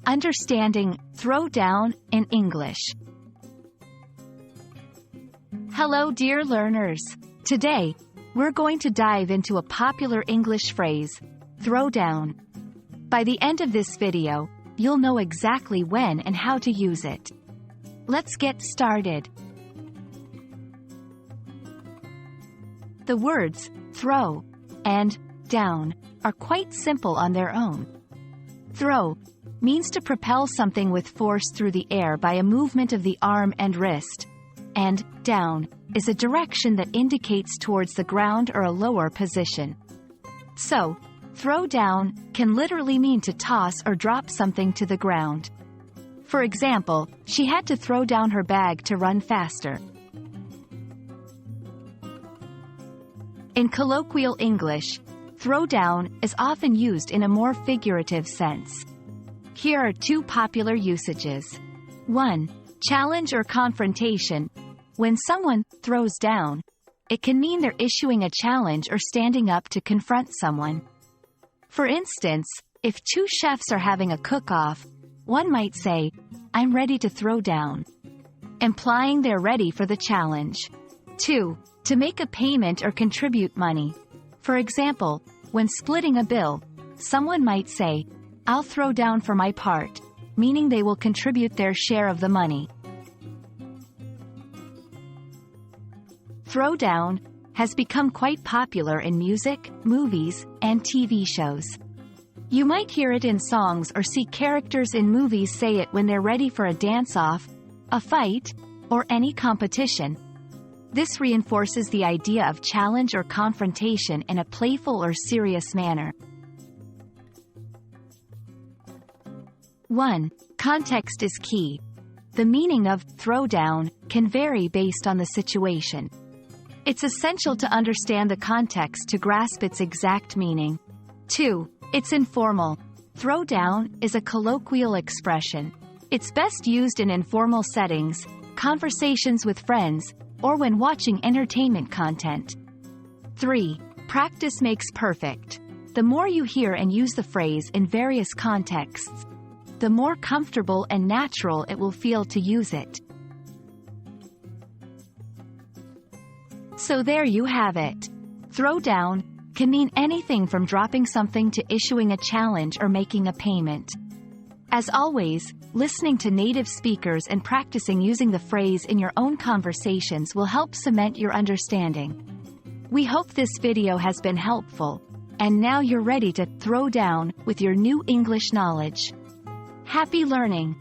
Understanding throw down in English. Hello dear learners. Today, we're going to dive into a popular English phrase, throw down. By the end of this video, you'll know exactly when and how to use it. Let's get started. The words throw and down are quite simple on their own. Throw means to propel something with force through the air by a movement of the arm and wrist, and down is a direction that indicates towards the ground or a lower position. So, throw down can literally mean to toss or drop something to the ground. For example, she had to throw down her bag to run faster. In colloquial English, throw down is often used in a more figurative sense. Here are two popular usages. 1. Challenge or confrontation. When someone throws down, it can mean they're issuing a challenge or standing up to confront someone. For instance, if two chefs are having a cook-off, one might say, "I'm ready to throw down," implying they're ready for the challenge. 2. To make a payment or contribute money. For example, when splitting a bill, someone might say, "I'll throw down for my part," meaning they will contribute their share of the money. Throw down has become quite popular in music, movies, and TV shows. You might hear it in songs or see characters in movies say it when they're ready for a dance-off, a fight, or any competition. This reinforces the idea of challenge or confrontation in a playful or serious manner. 1. Context is key. The meaning of throw down can vary based on the situation. It's essential to understand the context to grasp its exact meaning. 2. It's informal. Throw down is a colloquial expression. It's best used in informal settings, conversations with friends, or when watching entertainment content. 3. Practice makes perfect. The more you hear and use the phrase in various contexts, the more comfortable and natural it will feel to use it. So there you have it. Throw down can mean anything from dropping something to issuing a challenge or making a payment. As always, listening to native speakers and practicing using the phrase in your own conversations will help cement your understanding. We hope this video has been helpful, and now you're ready to throw down with your new English knowledge. Happy learning!